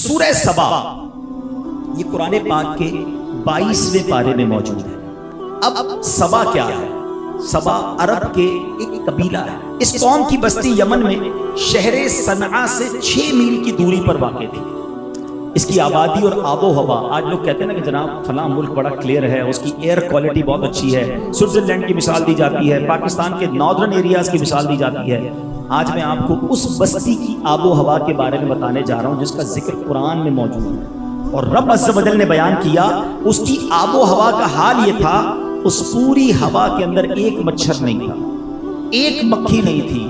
سورہ سبا یہ قرآن پاک کے 22ویں پارے میں موجود ہے۔ اب سبا کیا ہے؟ سبا عرب کے ایک قبیلہ ہے۔ اس قوم کی بستی یمن میں شہر صنعاء سے 6 میل کی دوری پر واقع تھی۔ اس کی آبادی اور آب و ہوا، آج لوگ کہتے ہیں نا کہ جناب فلاں ملک بڑا کلیئر ہے، اس کی ایئر کوالٹی بہت اچھی ہے، سوئٹزرلینڈ کی مثال دی جاتی ہے، پاکستان کے ناردرن ایریاز کی مثال دی جاتی ہے۔ آج میں آپ کو اس بستی کی آب و ہوا کے بارے میں بتانے جا رہا ہوں جس کا ذکر قرآن میں موجود ہے، اور رب عز و جل نے بیان کیا اس کی آب و ہوا کا حال یہ تھا، اس پوری ہوا کے اندر ایک مچھر نہیں تھا، ایک مکھی نہیں تھی،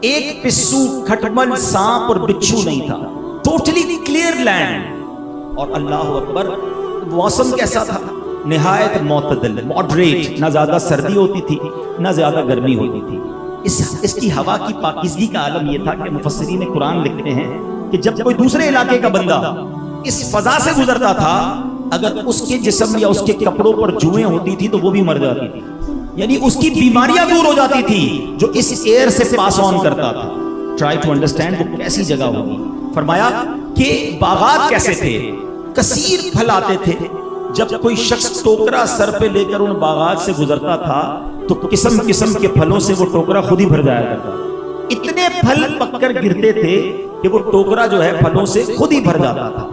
ایک پسو، کھٹمل، سانپ اور بچھو نہیں تھا، ٹوٹلی کلیئر لینڈ۔ اور اللہ اکبر، موسم کیسا تھا؟ نہایت معتدل، ماڈریٹ، نہ زیادہ سردی ہوتی تھی نہ زیادہ گرمی ہوتی تھی۔ اس کی ہوا کی پاکیزگی کا عالم یہ تھا کہ مفسرین قرآن لکھتے ہیں کہ جب کوئی دوسرے علاقے کا بندہ اس فضا سے گزرتا تھا، اگر اس کے جسم یا اس کے کپڑوں پر جوئیں ہوتی تھی تو وہ بھی مر جاتی تھی، یعنی اس کی بیماریاں دور ہو جاتی تھی جو اس ایئر سے پاس آن کرتا تھا۔ ٹرائی ٹو انڈرسٹینڈ وہ کیسی جگہ ہوگی۔ فرمایا کہ باغات کیسے تھے، کثیر پھل آتے تھے، جب کوئی شخص ٹوکرا سر پہ لے کر ان باغات سے گزرتا تھا تو قسم قسم کے پھلوں سے وہ ٹوکرا خود ہی بھر جایا کرتا، اتنے پھل پک کر گرتے تھے کہ وہ ٹوکرا جو ہے پھلوں سے خود ہی بھر جاتا تھا۔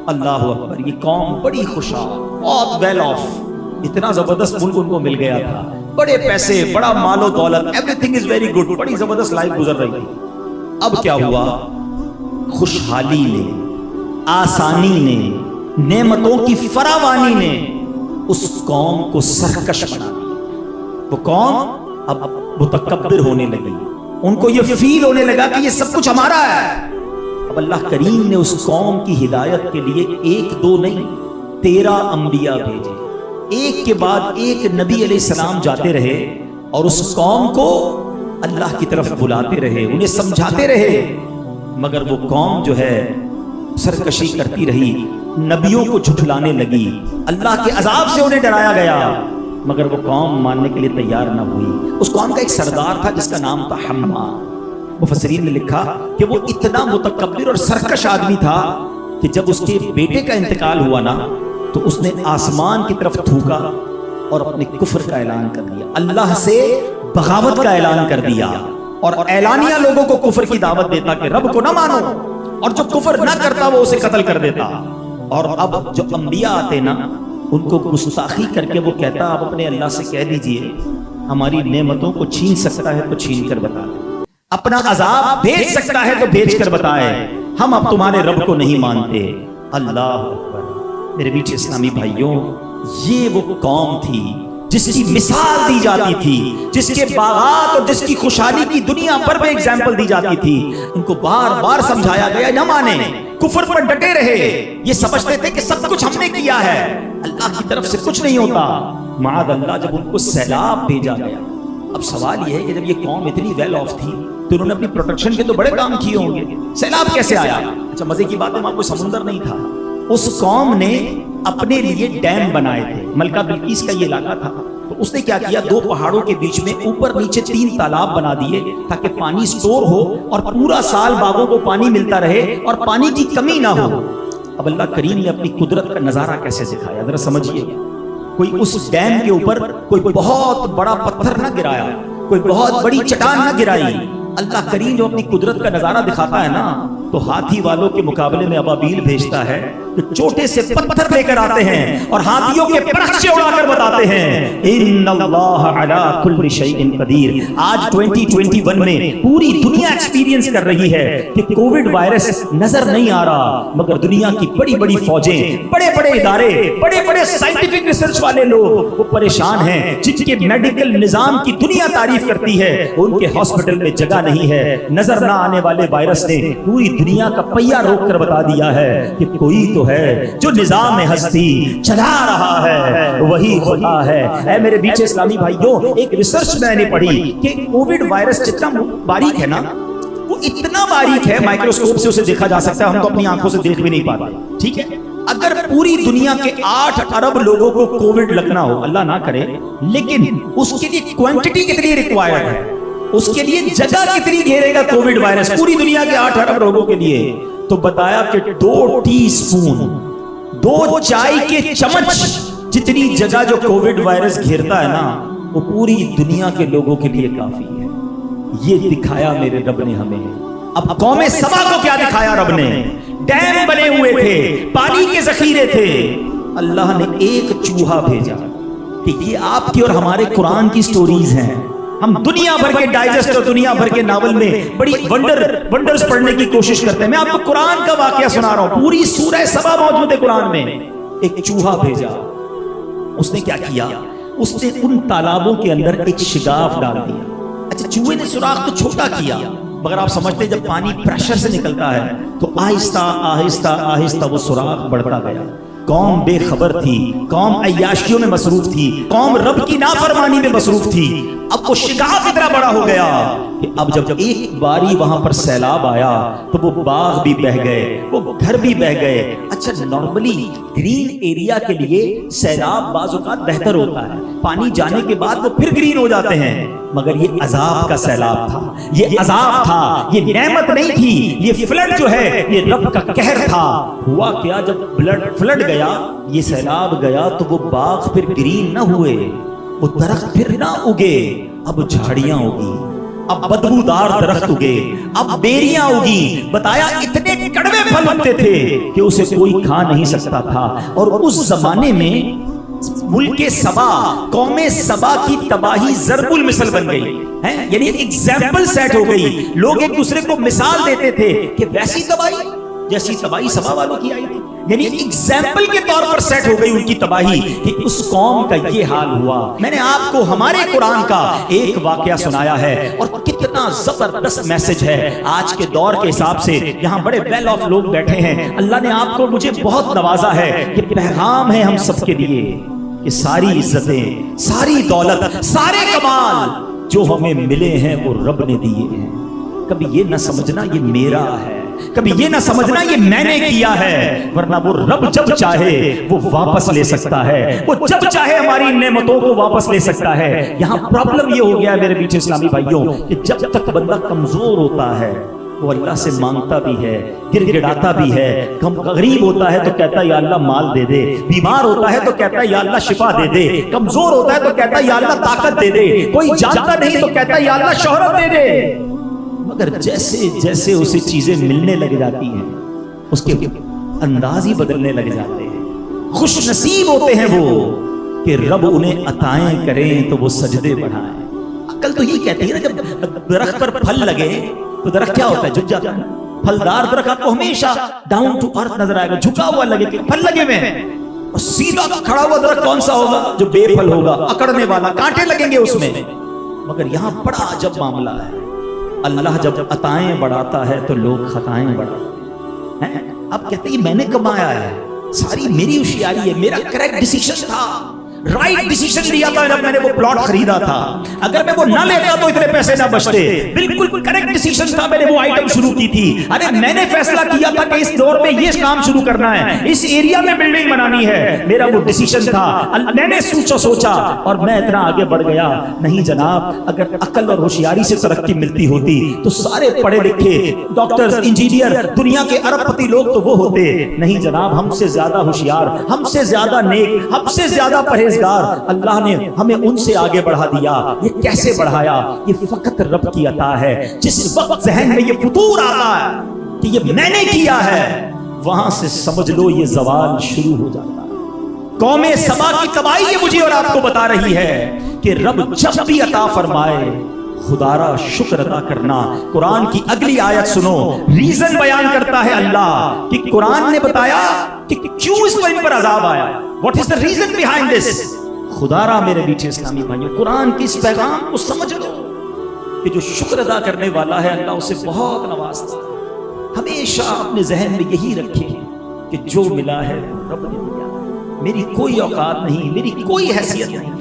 اللہ اکبر، یہ قوم بڑی خوشحال، بہت ویل آف، اتنا زبردست ملک ان کو مل گیا تھا، بڑے پیسے، بڑا مال و دولت، every thing is very good, بڑی زبردست لائف گزر رہی تھی۔ اب کیا ہوا؟ خوشحالی نے، آسانی نے، نعمتوں کی فراوانی نے اس قوم کو سرکش بنا دیا۔ وہ قوم اب متکبر ہونے لگی، ان کو یہ فیل ہونے لگا کہ یہ سب کچھ ہمارا ہے۔ اب اللہ کریم نے اس قوم کی ہدایت کے لیے 1 2 نہیں 13 انبیاء بھیجے، ایک کے بعد ایک نبی علیہ السلام جاتے رہے اور اس قوم کو اللہ کی طرف بلاتے رہے، انہیں سمجھاتے رہے، مگر وہ قوم جو ہے سرکشی کرتی رہی، نبیوں کو جھٹلانے لگی، اللہ کے عذاب سے انہیں ڈرایا گیا، مگر وہ قوم ماننے کے لیے تیار نہ ہوئی۔ اس قوم کا ایک سردار تھا جس کا نام تھا حماد۔ مفسرین نے لکھا کہ وہ اتنا متکبر اور سرکش آدمی تھا کہ جب اس کے بیٹے کا انتقال ہوا نا تو اس نے آسمان کی طرف تھوکا اور اپنے کفر کا اعلان کر دیا، اللہ سے بغاوت کا اعلان کر دیا، اور اعلانیہ لوگوں کو کفر کی دعوت دیتا کہ رب کو نہ مانو، اور جو کفر نہ کرتا وہ اسے قتل کر دیتا۔ اور اب جو انبیاء آتے نا ان کو گستاخی کر کے وہ کہتا، آپ اپنے اللہ سے کہہ دیجئے ہماری نعمتوں کو چھین سکتا ہے تو چھین کر بتا دے، اپنا عذاب بھیج سکتا ہے تو بھیج کر بتائے، ہم اب تمہارے رب کو نہیں مانتے۔ اللہ اکبر، میرے بیچ اسلامی بھائیوں، یہ وہ قوم تھی جس کی مثال دی جاتی تھی، جس کے باغات اور جس کی خوشحالی کی دنیا پر بھی ایگزامپل دی جاتی تھی۔ ان کو بار بار سمجھایا گیا نہ مانے، کفر پر ڈٹے رہے، یہ سمجھتے تھے کہ سب کچھ ہم نے کیا ہے، اللہ کی طرف سے کچھ نہیں ہوتا۔ معاذ اللہ، جب ان کو سیلاب بھیجا گیا، اب سوال یہ ہے کہ جب یہ قوم اتنی ویل آف تھی تو انہوں نے اپنی پروٹیکشن کے تو بڑے کام کیے ہوں گے، سیلاب کیسے آیا؟ اچھا مزے کی بات ہے، وہاں کوئی سمندر نہیں تھا، اس قوم نے اپنے لیے ڈیم بنائے تھے، ملکہ بلقیس کا یہ علاقہ تھا، تو اس نے کیا کیا، 2 پہاڑوں کے بیچ میں اوپر نیچے 3 تالاب بنا دیے تاکہ پانی سٹور ہو اور پورا سال باغوں کو پانی ملتا رہے اور پانی کی کمی نہ ہو۔ اب اللہ کریم نے اپنی قدرت کا نظارہ کیسے دکھایا ذرا سمجھیے۔ کوئی اس ڈیم کے اوپر کوئی بہت بڑا پتھر نہ گرایا، کوئی بہت بڑی چٹان نہ گرائی، اللہ کریم جو اپنی قدرت کا نظارہ دکھاتا ہے نا تو ہاتھی والوں کے مقابلے میں ابابیل بھیجتا ہے جو چھوٹے سے پتھر لے کر آتے ہیں اور ہاتھیوں کے پرچے اڑا کر بتاتے ہیں ان اللہ علی کل شیء قدیر۔ آج 2021 میں پوری دنیا ایکسپیرینس کر رہی ہے کہ کووڈ وائرس نظر نہیں آ رہا، مگر دنیا کی بڑی بڑی فوجیں، بڑے بڑے ادارے، بڑے بڑے سائنٹیفک ریسرچ والے لوگ وہ پریشان ہیں، جن کے میڈیکل نظام کی دنیا تعریف کرتی ہے، ان کے ہاسپٹل میں جگہ نہیں ہے۔ نظر نہ آنے والے وائرس نے پوری دنیا کا پہیہ روک کر بتا دیا ہے کہ کوئی تو ہے جو نظام ہستی چلا رہا ہے، وہی خدا ہے۔ اے میرے بیچ اسلامی بھائیوں، ایک ریسرچ میں نے پڑھی کہ کووڈ وائرس جتنا باریک ہے نا، وہ اتنا باریک ہے مائکروسکوپ سے اسے دیکھا جا سکتا ہے، ہم تو اپنی آنکھوں سے دیکھ بھی نہیں پاتے، ٹھیک ہے۔ اگر پوری دنیا کے 8 ارب لوگوں کو کووڈ لگنا ہو، اللہ نہ کرے، لیکن اس کے لیے کوانٹٹی کتنی ریکوائرڈ ہے، اس کے لیے جگہ کتنی گھیرے گا کووڈ وائرس پوری دنیا کے 8 ارب لوگوں کے لیے؟ تو بتایا کہ 2 ٹی اسپون 2 چائے کے چمچ جتنی جگہ جو کووڈ وائرس گھیرتا ہے نا وہ پوری دنیا کے لوگوں کے لیے کافی ہے. یہ دکھایا میرے رب نے ہمیں. اب قوم سبا کو کیا دکھایا رب نے؟ ڈیم بنے ہوئے تھے, پانی کے ذخیرے تھے, اللہ نے ایک چوہا بھیجا. یہ آپ کی اور ہمارے قرآن کی سٹوریز ہیں. ہم دنیا بھر کے ڈائجسٹ اور دنیا بھر کے ناول میں بڑی ونڈرز پڑھنے کی کوشش کرتے ہیں. میں آپ کو قرآن کا واقعہ سنا رہا ہوں, پوری سورہ سبا موجود ہے قرآن میں. ایک چوہا بھیجا, اس نے کیا کیا؟ اس نے ان تالابوں کے اندر ایک شگاف ڈال دیا. اچھا چوہے نے سوراخ تو چھوٹا کیا, مگر آپ سمجھتے ہیں جب پانی پریشر سے نکلتا ہے تو آہستہ آہستہ آہستہ وہ سوراخ بڑھتا گیا. قوم بے خبر تھی, قوم عیاشیوں میں مصروف تھی, قوم رب کی نافرمانی میں مصروف تھی. اب وہ شگاف اتنا بڑا ہو گیا کہ اب جب ایک باری وہاں پر سیلاب آیا تو وہ باغ بھی بہہ گئے, وہ گھر بھی بہہ گئے. اچھا نارملی گرین ایریا کے لیے سیلاب بعض اوقات بہتر ہوتا ہے, پانی جانے کے بعد وہ پھر گرین ہو جاتے ہیں, مگر یہ عذاب کا سیلاب تھا, یہ عذاب تھا, یہ نعمت نہیں تھی. یہ فلڈ جو ہے یہ رب کا قہر تھا. ہوا کیا, جب فلڈ گیا, یہ سیلاب گیا تو وہ باغ پھر گرین نہ ہوئے, وہ درخت پھر نہ اگے. اب جھاڑیاں اگی, اب بدبودار درخت اگے, اب بیریاں اگی. بتایا اتنے کڑوے پھل اگتے تھے کہ اسے کوئی کھا نہیں سکتا تھا. اور اس زمانے میں ملک سبا, قوم سبا کی تباہی ضرب المثل بن گئی ہے, یعنی ایگزامپل سیٹ ہو گئی. لوگ ایک دوسرے کو مثال دیتے تھے کہ ویسی تباہی جیسی تباہی سبا والوں کی آئی تھی. یعنی ایگزامپل کے طور پر سیٹ ہو گئی ان کی تباہی کہ اس قوم کا یہ حال ہوا. میں نے آپ کو ہمارے قرآن کا ایک واقعہ سنایا ہے اور کتنا زبردست میسج ہے آج کے دور کے حساب سے. یہاں بڑے ویل آف لوگ بیٹھے ہیں, اللہ نے آپ کو مجھے بہت نوازا ہے. یہ پیغام ہے ہم سب کے لیے کہ ساری عزتیں, ساری دولت, سارے کمال جو ہمیں ملے ہیں وہ رب نے دیے ہیں. کبھی یہ نہ سمجھنا یہ میرا ہے, کبھی یہ نہ سمجھنا یہ میں نے کیا ہے, ورنہ وہ رب جب چاہے وہ واپس لے سکتا ہے, وہ جب چاہے ہماری نعمتوں کو واپس لے سکتا ہے. یہاں پرابلم یہ ہو گیا ہے میرے پیچھے اسلامی بھائیوں کہ جب تک بندہ کمزور ہوتا ہے وہ اللہ سے مانگتا بھی ہے, گر گڑاتا بھی ہے, غریب ہوتا ہے تو کہتا ہے یا اللہ مال دے دے, بیمار ہوتا ہے تو کہتا ہے یا اللہ شفا دے دے, کمزور ہوتا ہے تو کہتا ہے یا اللہ طاقت دے دے, کوئی جانتا نہیں تو کہتا ہے یا اللہ شہرت دے دے. مگر جیسے جیسے اسے چیزیں ملنے لگ جاتی ہیں اس کے انداز ہی بدلنے لگ جاتے ہیں. خوش نصیب ہوتے ہیں وہ کہ رب انہیں عطائیں کریں تو وہ سجدے بڑھائیں. عقل تو یہ کہتی ہے نا جب درخت پر پھل لگے تو درخت کیا ہوتا ہے, جھک جاتا ہے. پھلدار درخت آپ کو ہمیشہ ڈاؤن ٹو ارتھ نظر آئے گا, جھکا ہوا لگے کہ پھل لگے ہوئے ہیں. اور سیدھا کھڑا ہوا درخت کون سا ہوگا؟ جو بے پھل ہوگا, اکڑنے والا, کانٹے لگیں گے اس میں. مگر یہاں بڑا عجب معاملہ ہے, اللہ جب عطائیں بڑھاتا ہے تو لوگ خطائیں بڑھاتے ہیں. اب کہتے ہیں میں نے کمایا ہے, ساری میری ہوشیاری ہے, میرا کریکٹ ڈیسیژن تھا, رائٹ ڈیسیژن لیا تھا جب میں نے وہ پلاٹ خریدا تھا. اگر میں وہ نہ لیتا تو اتنے پیسے نہ بچتے. بالکل کریکٹ ڈیسیژن تھا, میں نے وہ آئٹم شروع کی تھی. ارے میں نے فیصلہ کیا تھا کہ اس دور میں یہ کام شروع کرنا ہے, اس ایریا میں بلڈنگ بنانی ہے, میرا وہ ڈیسیژن تھا. میں نے سوچا اور میں اتنا آگے بڑھ گیا. نہیں جناب, اگر عقل اور ہوشیاری سے ترقی ملتی ہوتی تو سارے پڑھے لکھے ڈاکٹرز, انجینئر, دنیا کے ارب پتی لوگ تو وہ ہوتے. نہیں جناب, ہم سے زیادہ ہوشیار, ہم سے زیادہ نیک, ہم سے زیادہ پرہیزگار اللہ نے ہمیں ان سے آگے بڑھا دیا. یہ کیسے بڑھایا؟ یہ فقط رب کی عطا ہے. جس وقت ذہن میں یہ فطور آتا ہے کہ یہ میں نے کیا ہے, وہاں سے سمجھ لو یہ زوال شروع ہو جاتا ہے. قوم سبا کی تباہی یہ مجھے اور آپ کو بتا رہی ہے کہ رب جب بھی عطا فرمائے خدا را شکر ادا کرنا. قرآن کی اگلی آیت سنو, ریزن بیان کرتا ہے اللہ کہ قرآن نے بتایا کہ کیوں اس پر عذاب آیا. What is the reason behind this? خدا را میرے بیچے اسلامی بھائیوں, قرآن کی اس پیغام کو سمجھ لو کہ جو شکر ادا کرنے والا ہے اللہ اسے بہت نوازتا ہے. ہمیشہ اپنے ذہن میں یہی رکھے کہ جو ملا ہے رب نے دیا, میری کوئی اوقات نہیں, میری کوئی حیثیت نہیں.